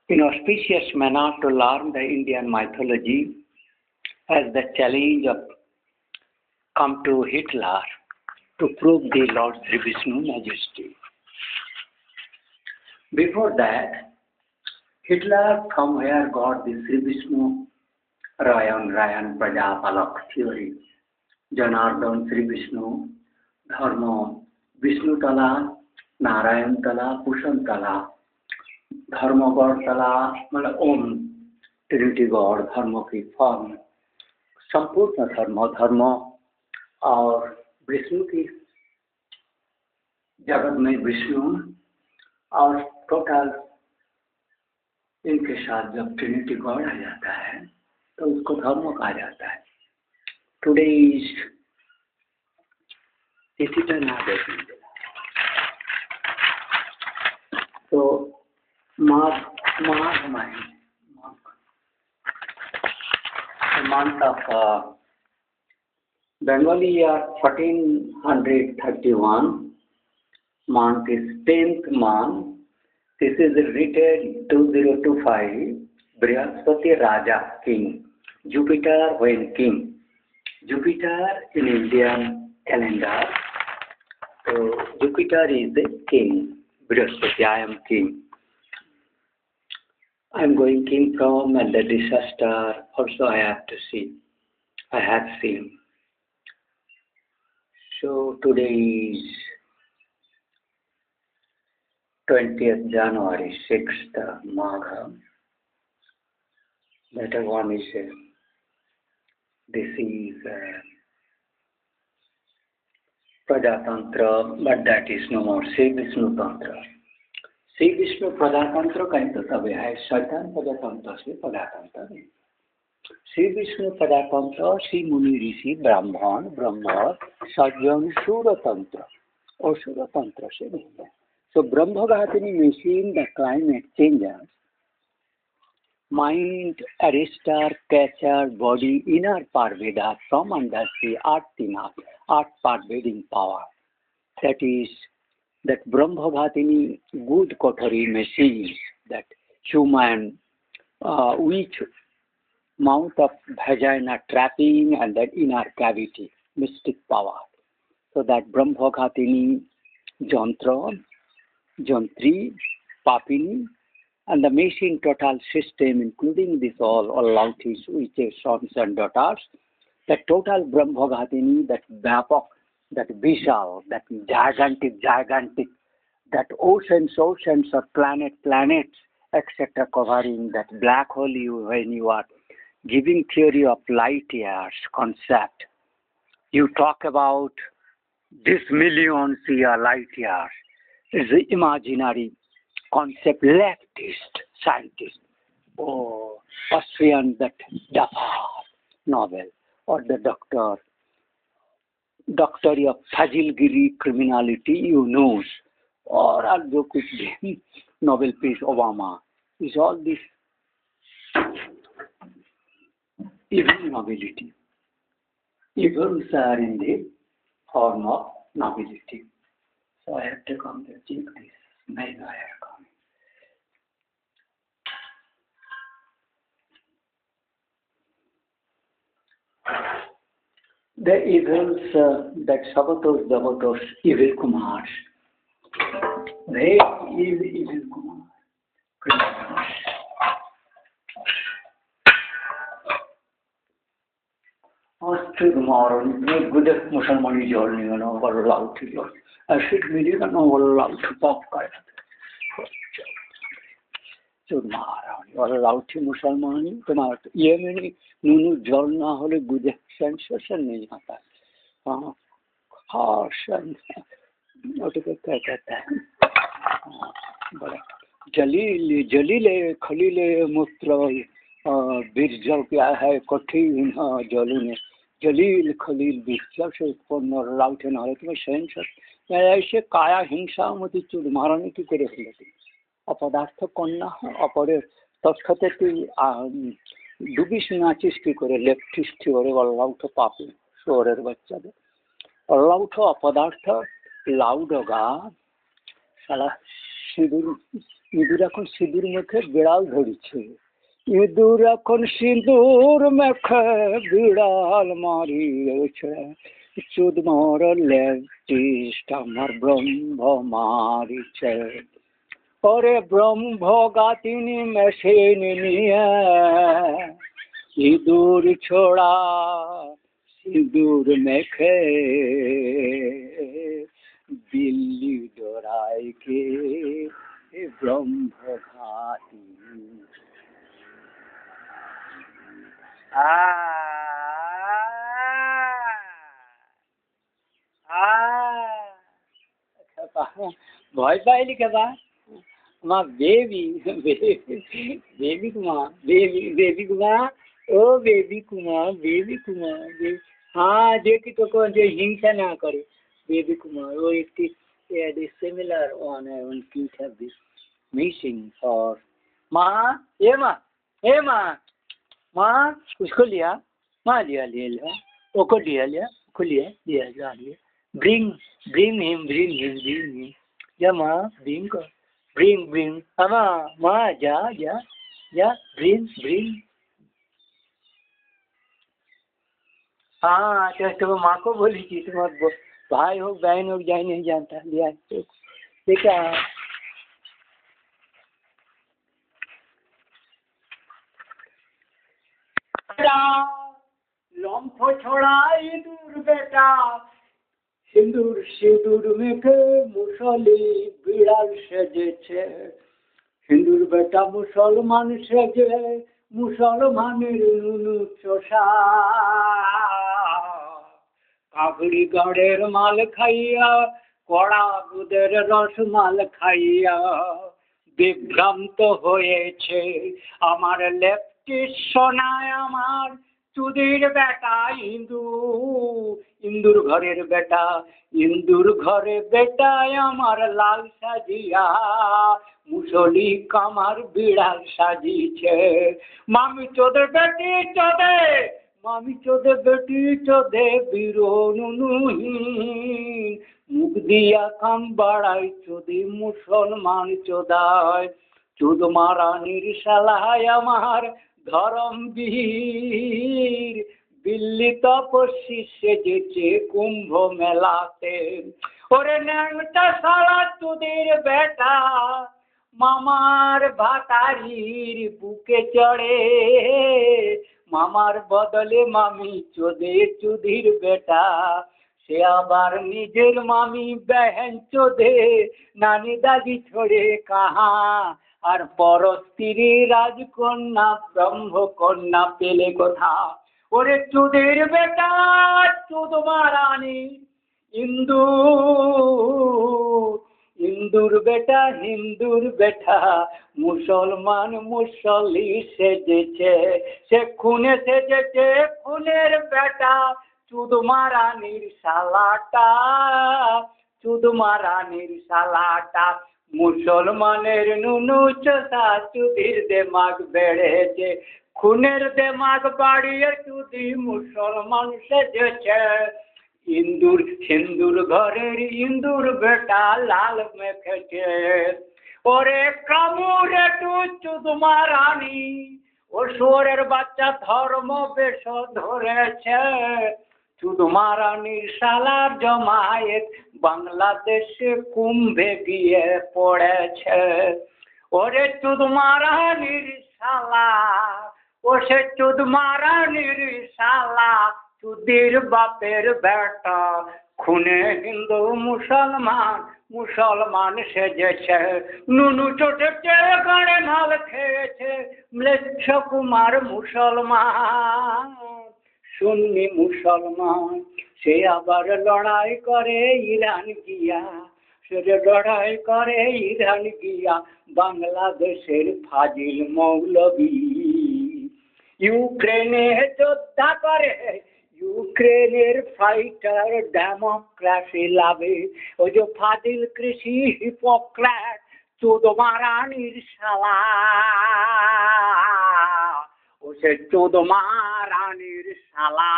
inauspicious manner to learn the Indian mythology as the challenge of come to Hitler to prove the Lord Sri Vishnu majesty. Before that, Hitler from where got the Sri Vishnu Ryan Prajapalak theory. Janardhan Sri Vishnu Dharma Vishnu Tala Narayan Tala Pushan Tala Dharma God Tala मतलब ओम Trinity God धर्म की form संपूर्ण धर्म और विष्णु की जगत में विष्णु और टोटल इनके साथ जब ट्रिनिटी गॉड आ जाता है तो उसको धर्म कहा जाता है. टुडे इज इसी तरह देखेंगे तो माघ महीने month of Bengali year 1431 month is 10th month. This is written 2025 Brihaspati Raja King. Jupiter when king. Jupiter in Indian calendar. So Jupiter is the king. Brihaspati, I am king. I am going king from and the disaster also I have to see. I have seen. So today is 20th January, 6th Magha. That one is, this is Prajatantra, but that is no more. Sri Vishnu Tantra. Shri Vishnu प्रजातंत्र कहीं तो तब है शैतान प्रजातंत्र से प्रजातंत्र नहीं. श्री विष्णु प्रजातंत्र श्री मुनि ऋषि ब्राह्मण ब्रह्म सज्जन सूरतंत्र और सूरतंत्र से नहीं है. So Brahmaghatini machine the climate changes, mind arrestor catcher body inner parveda from under the earth pervading power. That is that Brahmaghatini good Kothari machines, that human which mouth of vagina trapping and that inner cavity, mystic power. So that Brahmaghatini Jantra, Jantri, Papini, and the machine total system, including this all Lautis, which is sons and daughters, the total Brahmaghatini, that Vyapak, that Vishal, that gigantic, that oceans or planets, etc., covering that black hole. When you are giving theory of light years concept, you talk about this millions year light years is the imaginary concept. Leftist scientist or Austrian that novel or the doctor of Fazilgiri criminality, you know, or जो कुछ भी Nobel Peace Obama is all this evil nobility. Evils are in the form of nobility. So I have to come to check this. Maybe I have come. The evils that Sabatos, Davatos, evil Kumars. They evil Kumars. After tomorrow, make good Muslimani journey, you know, or allowed to go. I should be you know, allowed to pop card. Tomorrow, you are allowed to Muslimani, tomorrow. Yemeni, Nunu, Jorna, Holy good sensation, नहीं आता. हाँ, caution. What is that? बड़ा जलीले खलीले मूत्र बीर्जल क्या है कठिन जली जलील खलील बीर्जल से उत्पन्न लाउटे नारे तुम्हें सेंस ऐसे काया हिंसा मत चुड़ मारने की करे लेती अपदार्थ कन्या अपरे तत्क्षते डुबिस नाचिस की करे लेफ्टिस्ट थ्योरी लाउट पापी शोरेर बच्चा दे लाउट अपदार्थ लाउडगा साला सिदुर ইঁদুর এখন সিঁদুর মুখে বিড়াল ধরেছে, ইঁদুর এখন সিঁদুর মুখে বিড়াল মারিয়েছে, চুদ মোর লেপটিস্ট আমার ব্রহ্ম মারিছে। ওরে ব্রহ্ম গাতিনি মেশিন নিয়ে ইঁদুর ছোড়া সিঁদুর মেখে দিল্লি ডোরায় কে ব্রহ্মঘাতী। ভয় পাইলি কেবা আমার baby baby Kumar baby Kumar oh baby Kumar हाँ देखी तो कौन जो हिंसा ना करे बेबी कुमार वो एक सिमिलर वन है उनकी have this missing और माँ ए माँ उसको लिया माँ लिया ओको लिया bring him या माँ bring माँ जा bring हाँ तो माँ को बोली थी तुम्हारे भाई हो बहन हो जाए नहीं जानता लिया देखा लम्फ छोड़ा इधर बेटा সিঁদুর সিঁদুর মেখে মুসলি বিড়াল সেজেছে, সিঁদুর বেটা মুসলমান সেজে মুসলমানের নুনু চোষা, কাবড়ি গড়ের মাল খাইয়া কড়া দুধের রস মাল খাইয়া বিভ্রান্ত হয়েছে আমার লেপটি সোনায় আমার চুদির বেটা ইন্দুর ঘরের বেটায় আমার লাল সাজিয়া মুসলি কামার বিড়াল সাজিছে। মামি চোদে বেটি চোদে বিরোনুহীন মুখ দিয়া কাম বাড়াই চোদে মুসলমান চোদায়, চোদ মারানির শালায় আমার ধরম বীর দিল্লি তপস্বী সেজেছে কুম্ভ মেলাতে। ওরে ন্যাংটা সারা তোদের বেটা মামার ভাতারির বুকে চড়ে, মামার বদলে মামি চোদে চুদির বেটা, সে আবার নিজের মামি বহন চোদে নানি দাদি ছোড়ে কাহা, আর পর স্ত্রী রাজকন্যা ব্রহ্মকন্যা পেলে কোথা। ওরে চুদের বেটা চুদ মারানি হিন্দুর বেটা মুসলমান মুসলি সেজেছে, সে খুনে সেজেছে খুনের বেটা চুদ মারানির শালাটা মুসলমানের নুনু চোষা চুদির দেমাগ বেড়েছে, খুনের দেমাগ বাড়িয়ে চুদি মুসলমান সেজেছে, হিন্দুর ঘরের ইন্দুর বেটা লাল মেখেছে। ওরে কামুরে টু চুদ মারানি ও সোরের বাচ্চা ধর্ম বেশ ধরেছে, চুদ মারানির শালার জমায়েত বাংলাদেশে কুম্ভে গিয়ে পড়েছে। ওরে চুদ মারানির শালা সে চুদ মারানির শালা চুদির বাপের বেটা খুনে হিন্দু মুসলমান সেজেছে, নুনু চটেছে গাড়ে নাল খেয়েছে ম্লেচ্ছ কুমার মুসলমান সুন্নি মুসলমান, সে আবার লড়াই করে ইরান গিয়া বাংলাদেশের ফাজিল মৌলবী, ইউক্রেনে যোদ্ধা করে ইউক্রেনের ফাইটার ডেমোক্রেসি লাভে, ওই যে ফাজিল কৃষি হিপোক্রেট চোদ মারানির শালা, ও সে চোদ মারানির শালা,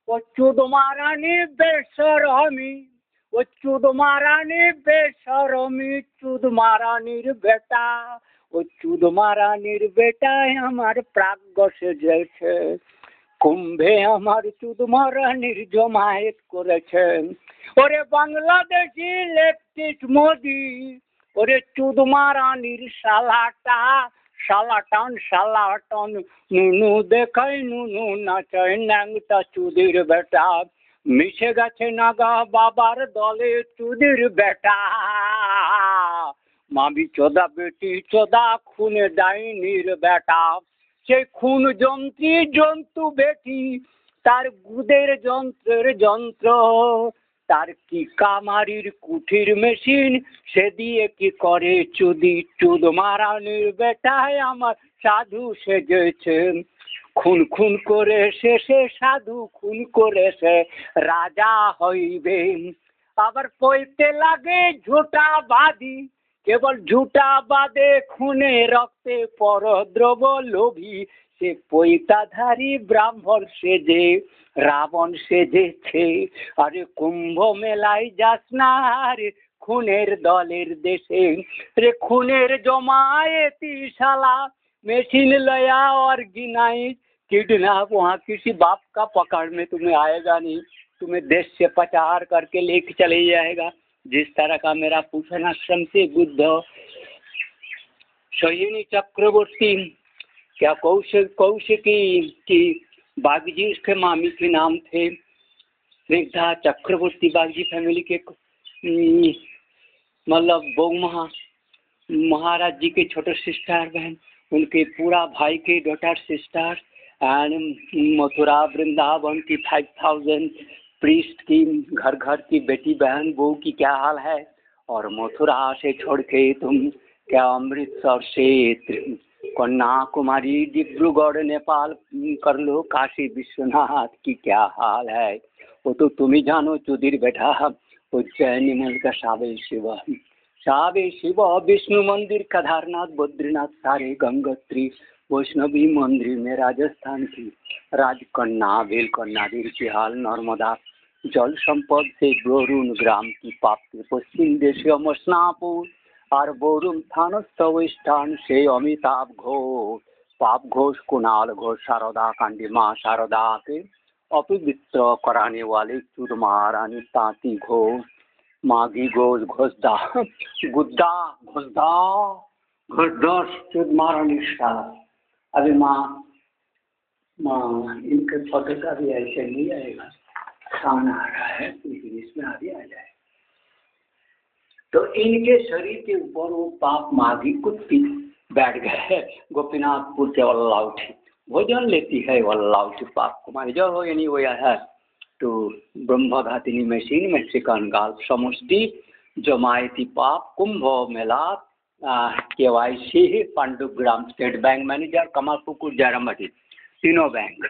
ও চোদ মারানি বেসরমি, ও ও চুদ মারানি বেশরমি চুদ মারানির বেটা, ও চুদ মারানির বেটায় আমার প্রাজ্ঞ সেজেছে, কুম্ভে আমার চুদ মারানির জমায়েত করেছে। ওরে বাংলাদেশি লেফটিস্ট মোদি, ওরে চুদ মারানির শালাটা, শালাটান শালাটান, নুনু দেখাই নুনু নাচাই ন্যাংটা চুদির বেটা, মিশে গেছে নাগা বাবার দলে চুদির বেটা, মামি চোদা বেটি চোদা খুনে ডাইনির বেটা, সেই খুন যন্ত্রী জন্তু বেটি, তার গুদের যন্ত্রের যন্ত্র, তার কি কামারির কুঠির মেশিন, সে দিয়ে কি করে চুদি, চুদ মারানির বেটায় আমার সাধু সেজেছে, খুন খুন করে শেষে সাধু খুন করে সে রাজা হইবে, আবার পইতে লাগে ঝুটা বাদি, কেবল ঝুটা বাদে খুনে রক্তে পরদ্রব লোভী, সে পৈতাধারী ব্রাহ্মণ সেজে রাবণ সেজেছে, আরে কুম্ভ মেলায় যাস না রে খুনের দলের দেশে, রে খুনের জমায়েতি শালা मशीन लया और गिनाई किडनैप, वहाँ किसी बाप का पकड़ में तुम्हें आएगा नहीं, तुम्हें देश से प्रचार करके लेके चले जाएगा। जिस तरह का मेरा पूषणाश्रम से बुद्ध सोहिनी चक्रवर्ती, क्या कौशिकी की बागजी उसके मामी के नाम थे, स्निग्धा चक्रवर्ती बागजी फैमिली के मतलब बहू महाराज जी के छोटे सिस्टर बहन, उनके पूरा भाई के daughter sister, and Mathura Vrindavan की 5000 प्रीस्ट की घर घर की बेटी बहन बहू की क्या हाल है। और मथुरा से छोड़ के तुम क्या अमृतसर से कन्याकुमारी डिब्रूगढ़ नेपाल कर लो, काशी विश्वनाथ की क्या हाल है वो तो तुम ही जानो चुदिर बेटा। उज्जैन में का सावे शिव विष्णु मंदिर केदारनाथ बद्रीनाथ सारे गंगोत्री वैष्णवी मंदिर में राजस्थान की राजकन्या बेलकन्या की हाल, नर्मदा जल संपद से बोरुन ग्राम की प्राप्ति, पश्चिम देशीय मसनापुर और बोरुन थान स्थान से अमिताभ घोष, पाप घोष, कुणाल घोष, शारदा कांडी माँ शारदा के अपवित्र कराने वाले चुद महारानी तांती घोष, मागी घोष, घोषदा गुद्दा घोषदा घोषदोष चुद महारानी शाह। अभी माँ इनके फोटो का भी ऐसे नहीं आएगा, सामने आ रहा है लेकिन इसमें आगे आ जाए तो इनके शरीर के ऊपर वो पाप मागी कुत्ती बैठ गए। गोपीनाथपुर के वल्लाउठी भोजन लेती है, वल्लाउठी पाप कुमारी जो हो यानी वो है तो ब्रह्मघातिनी मशीन मेक्सिकन गाल्फ समष्टि जमायती पाप Kumbh Mela KYC Pandugram state bank manager Kamalpukur Jayrambati तीनों बैंक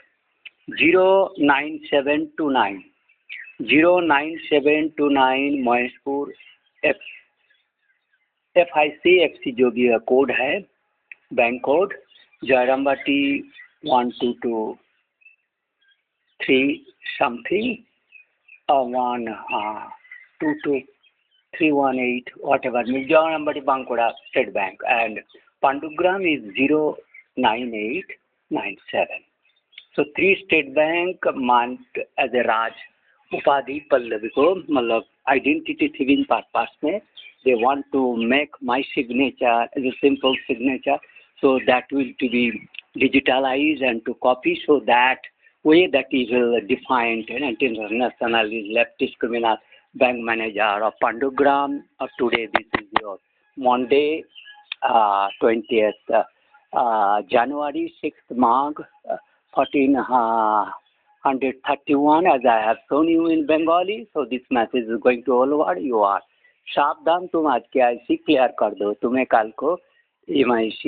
09729 महेशपुर FIC जो भी कोड है bank code Jayrambati 1223 something 122 318 whatever Jayarambati Bankoda State Bank and Pandugram is 09897. So 3 State Bank मानते as a Raj उपाधि पल्लवी को मतलब identity thieving purpose में they want to make my signature as a simple signature so that will to be digitalized and to copy so that way that is defined and international is leftist criminal bank manager of Pandugram. Today this is your Monday 20th January 6th March 1431 as I have shown you in Bengali. So this message is going to all over you are सावधान तुम आज के IC clear कर दो, तुम्हें कल को MIC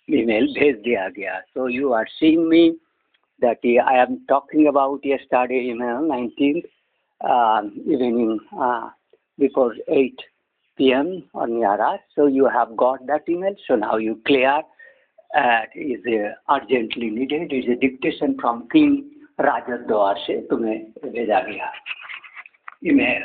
email भेज दिया गया. So you are seeing me that I am talking about yesterday email 19th evening before 8 p.m. on Yara. So you have got that email. So now you clear. Is urgently needed. Is a dictation from King Rajat Dwar से तुम्हें भेजा गया email.